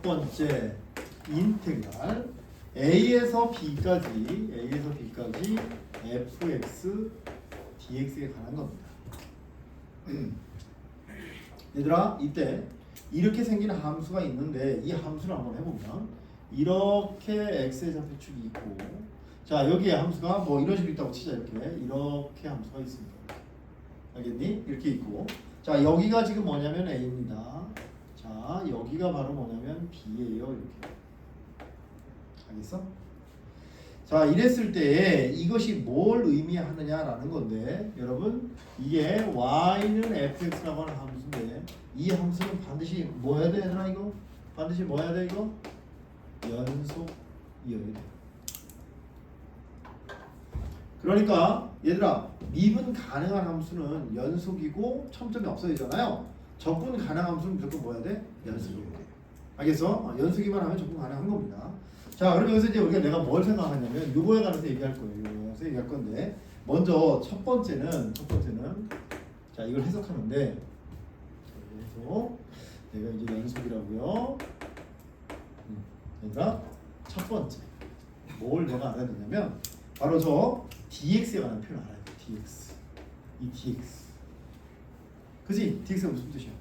번째 인테그랄 A에서 B까지 fx dx에 관한 겁니다. 얘들아, 이때 이렇게 생긴 함수가 있는데 이 함수를 한번 해보면 이렇게 x의 좌표축이 있고, 자 여기에 함수가 뭐 이런 식으로 있다고 치자. 이렇게 함수가 있습니다. 알겠니? 이렇게 있고, 자 여기가 지금 뭐냐면 a입니다. 자 여기가 바로 뭐냐면 b예요. 이렇게. 알겠어? 자 이랬을 때 이것이 뭘 의미하느냐라는 건데, 여러분 이게 y는 fx라고 하는 함수인데 이 함수는 반드시 뭐 해야 돼 얘들아? 이거 반드시 뭐 해야 돼? 이거 연속이어야 돼. 그러니까 얘들아, 미분 가능한 함수는 연속이고 첨점이 없어야 되잖아요. 적분 가능한 함수는 무조건 뭐 해야 돼? 연속이어야 돼. 알겠어? 연속이만 하면 적분 가능한 겁니다. 자, 그럼 여기서 이제 우리가 내가 뭘 생각하냐면 요거에 관해서 얘기할 거예요. 요거에 관해서 얘기할 건데, 먼저 첫 번째는 자 이걸 해석하는데, 그래서 내가 이제 연속이라고요. 얘들아, 첫 번째 뭘 내가 알아야 되냐면 바로 저 dx에 관한 표현 알아야 돼. dx. 이 dx. 그지? dx가 무슨 뜻이야?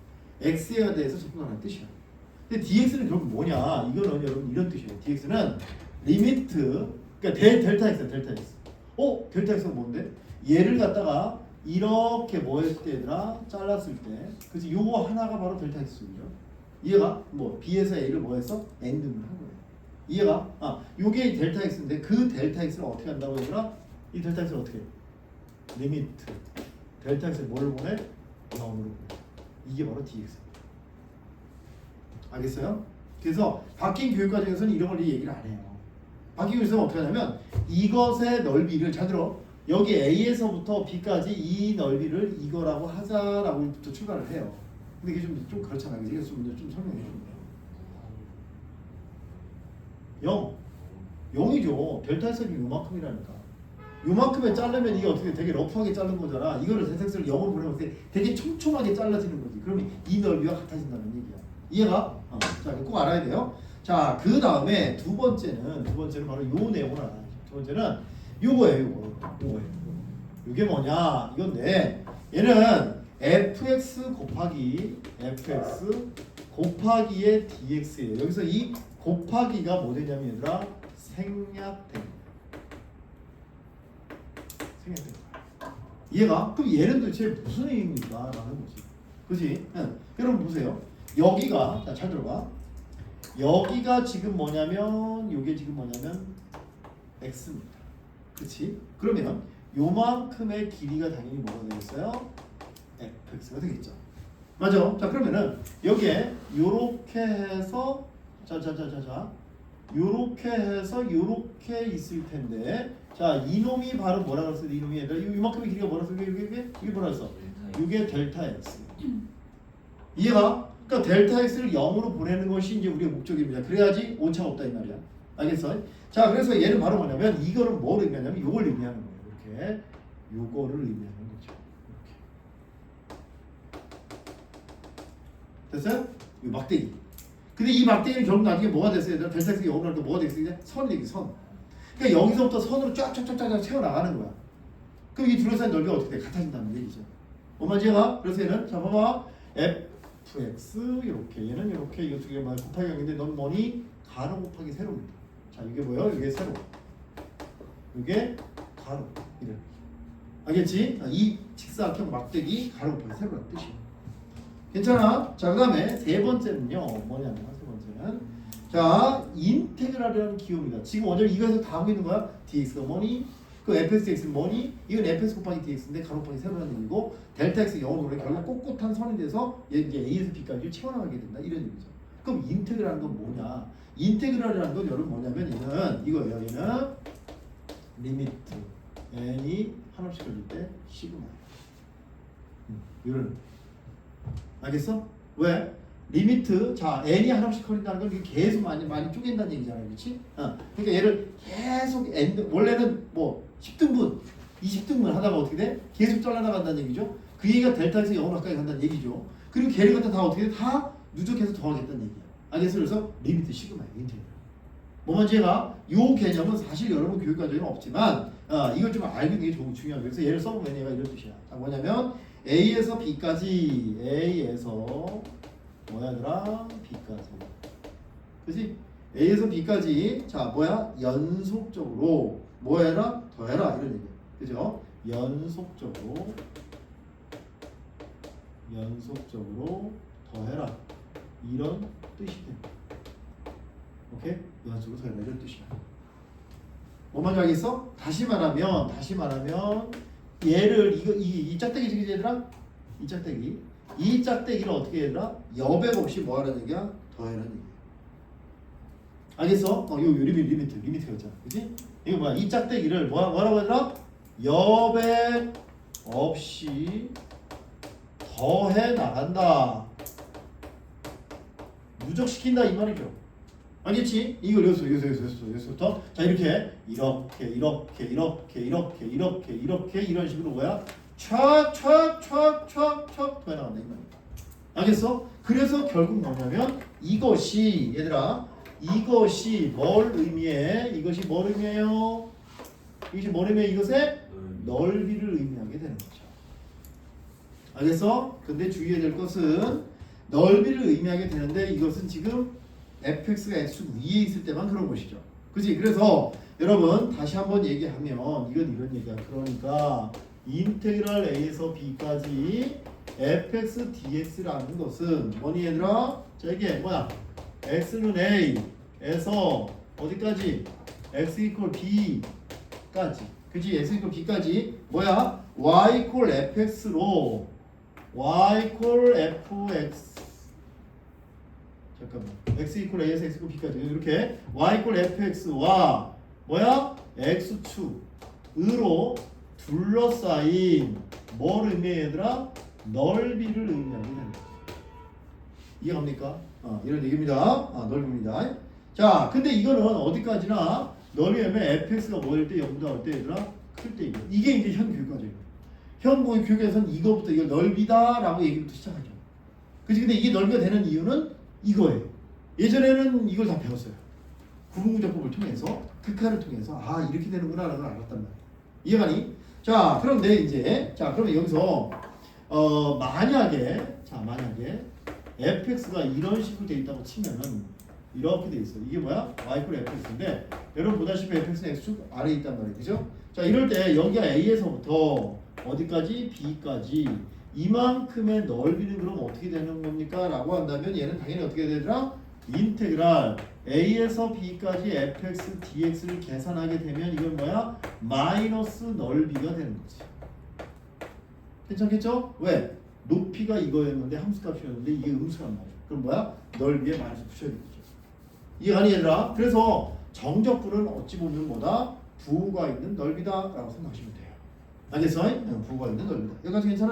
x에 대해서 접근하는 뜻이야. 근데 dx는 결국 뭐냐? 이거는 여러분 이런 뜻이에요. dx는 리미트, 그러니까 델타 x야, 델타 x. 델타 x가 뭔데? 얘를 갖다가 이렇게 뭐 했을 때 얘들아? 잘랐을 때, 그치? 요거 하나가 바로 델타 x죠. 얘가 뭐 b에서 a를 뭐 했어? n 등을 한 거예요. 이해가? 요게 델타 x인데 그 델타 x를 어떻게 한다고 얘들아? 이 델타 x를 어떻게 해? 리미트. 델타 x를 뭘 보내? 0으로 보내. 이게 바로 dx. 알겠어요? 그래서 바뀐 교육 과정에서는 이런 걸 얘기를 안 해요. 바뀐 교육에서는 어떻게 하냐면 이것의 넓이를, 잘 들어, 여기 A에서부터 B까지 이 넓이를 이거라고 하자라고부터 출발을 해요. 근데 이게 좀 그렇잖아요. 이게 좀 설명해 줘. 0이죠. 델타 X는 요만큼이라니까. 요만큼에 자르면 이게 어떻게 되게 러프하게 자른 거잖아. 이거를 델타X를 0으로 보내면 되게 촘촘하게 잘라지는 거지. 그러면 이 넓이와 같아진다는 얘기야. 이해가? 자, 꼭 알아야 돼요. 자, 그 다음에 두 번째는 바로 요 내용을 알아야죠. 두 번째는 요거예요. 요게 뭐냐? 이건데 얘는 fx 곱하기의 dx예요. 여기서 이 곱하기가 뭐 되냐면 얘들아, 생략된. 이해가? 그럼 얘는 도대체 무슨 의미인가? 라는 거지. 그치? 여러분 보세요. 여기가, 자, 잘 들어봐. 여기가 지금 뭐냐면, 요게 지금 뭐냐면 x입니다. 그치? 그러면 요만큼의 길이가 당연히 뭐가 되겠어요? fx가 되겠죠. 맞아? 자, 그러면은 여기에 요렇게 해서 요렇게 해서 요렇게 있을 텐데, 자 이놈이 바로 뭐라 그랬어? 이놈이 얘들아, 이만큼의 길이가 뭐라 그랬어? 이게 뭐라 그랬어? 이게 델타 x. 이해가? 그러니까 델타 x를 0으로 보내는 것이 이제 우리의 목적입니다. 그래야지 오차가 없다 이 말이야. 알겠어? 자, 그래서 얘는 바로 뭐냐면 이거는 뭘 의미하냐면 요걸 의미하는 거예요. 이렇게 요거를 의미하는 거죠. 이렇게. 됐어요? 이 막대기. 근데 이 막대기는 결국 나중에 뭐가 됐어요? 델타 x가 0으로 할 때 뭐가 됐어요? 선이 되기 선. 그러니까 여기서부터 선으로 쫙쫙쫙쫙 채워나가는 거야. 그럼 이 둘러싼 넓이가 어떻게 돼? 같아진다는 얘기죠. 뭔지 얘가? 그래서 얘는, 자 봐봐, fx 이렇게, 얘는 이렇게, 이거 두 개만 곱하기 0인데 넌 뭐니? 가로 곱하기 세로입니다. 자 이게 뭐예요? 이게 세로, 이게 가로. 이래. 알겠지? 이 직사각형 막대기 가로 곱하기 세로라는 뜻이에요. 괜찮아? 자, 그 다음에 세 번째는요, 뭐냐면, 세 번째는, 자, 인테그랄이라는 기호입니다. 지금 원래 이거에서 다 하고 있는 거야. dx가 뭐니? 그 fx는 뭐니? 이건 fx 곱하기 dx인데 가로 곱하기 세로라는 얘기고, 델타 x 0으로 보내 결국 꼿꼿한 선이 돼서 얘 이제 a에서 b까지 채워나가게 된다. 이런 얘기죠. 그럼 인테그랄은 건 뭐냐? 인테그랄이라는 건 여러분 뭐냐면 얘는 이거예요. 얘는 리미트 n이 한없이 걸릴 때 시그마. 이런. 알겠어? 왜? 리미트, 자 n이 하나씩 커진다는 건 이게 계속 많이 쪼갠다는 얘기잖아요, 그렇지? 그러니까 얘를 계속 n, 원래는 뭐 10등분, 20등분 하다가 어떻게 돼? 계속 잘라나간다는 얘기죠. 그 얘기가 델타에서 0으로 가까이 간다는 얘기죠. 그리고 걔를 갖다 다 어떻게 돼? 다 누적해서 더하겠다는 얘기야. 알겠어? 그래서 리미트 시그마야 인테그랄. 뭐 먼저 얘가 요 개념은 사실 여러분 교육 과정에 없지만 이걸 좀 알고 있는 게 중요해요. 그래서 얘를 써보면 얘가 이런 뜻이야. 자 뭐냐면 A에서 B까지 A에서 뭐야더라 B까지 그지? A에서 B까지 자 뭐야 연속적으로 뭐해라 더해라 이런 얘기야. 그죠? 연속적으로 더해라 이런 뜻이 됩니다. 오케이? 연속으로 더해라 이런 뜻이야. 뭐 먼저 알겠어? 다시 말하면 얘를 이 짝대기지 얘들아? 이 짝대기를 어떻게 얘들아? 여백 없이 뭐 하라는 얘기야? 더해라는 얘기야. 알겠어? 요 리미트가 있잖아. 그지? 이거 뭐야? 이 짝대기를 뭐라고 하더라? 여백 없이 더해 나간다. 누적시킨다 이 말이죠. 알겠지? 이걸 여기서부터 자 이렇게 이런 식으로 뭐야? 촥촥촥촥촥 더해 나간다 이 말이야. 알겠어? 그래서 결국 뭐냐면 이것이 얘들아 이것이 뭘 의미해? 이것이 뭘 의미해요? 이것이 뭘 의미해? 이것의 넓이를 의미하게 되는 거죠. 알겠어? 근데 주의해야 될 것은 넓이를 의미하게 되는데 이것은 지금 fx가 x 위에 있을 때만 그런 것이죠. 그치? 그래서 여러분 다시 한번 얘기하면 이건 이런 얘기야. 그러니까 인테그랄 a에서 b까지 fx dx라는 것은 뭐니 얘들아? 자 이게 뭐야? x는 a에서 어디까지? x equal b까지. 그치? x equal b까지 뭐야? y equal fx로 y equal fx 잠깐만 x equal a에서 x equal b까지 이렇게 y equal fx와 뭐야? x축으로 둘러싸인 뭘 의미해 얘들아? 넓이를 의미하게 되는 거죠. 이해갑니까? 이런 얘기입니다. 넓이입니다. 자, 근데 이거는 어디까지나 넓이면 fx가 뭐일 때 0보다 올 때 얘들아? 클 때 이게 이제 현 교육과정이에요. 현 교육에서는 이거부터 이거 넓이다라고 얘기부터 시작하죠. 그치? 근데 이게 넓이가 되는 이유는 이거예요. 예전에는 이걸 다 배웠어요. 구분문제법을 통해서 극한을 통해서 이렇게 되는구나 라는 걸 알았단 말이에요. 이해가니? 자 그런데 이제 그러면 여기서 만약에 fx가 이런 식으로 돼 있다고 치면은 이렇게 돼 있어요. 이게 뭐야? y equal fx인데 여러분 보다시피 fx는 x축 아래에 있단 말이에요. 그죠? 자 이럴 때 여기가 a에서부터 어디까지? b까지 이만큼의 넓이는 그럼 어떻게 되는 겁니까? 라고 한다면 얘는 당연히 어떻게 되더라? 인테그랄 a에서 b까지 fx dx를 계산하게 되면 이건 뭐야? 마이너스 넓이가 되는 거지. 괜찮겠죠? 왜? 높이가 이거였는데 함수값이었는데 이게 음수란 말이야. 그럼 뭐야? 넓이에 마이너스 붙여야 되겠죠. 이해가니 얘들아? 그래서 정적분은 어찌 보면 뭐다? 부호가 있는 넓이다 라고 생각하시면 돼요. 알겠어? 부호가 있는 넓이다. 여기까지 괜찮아?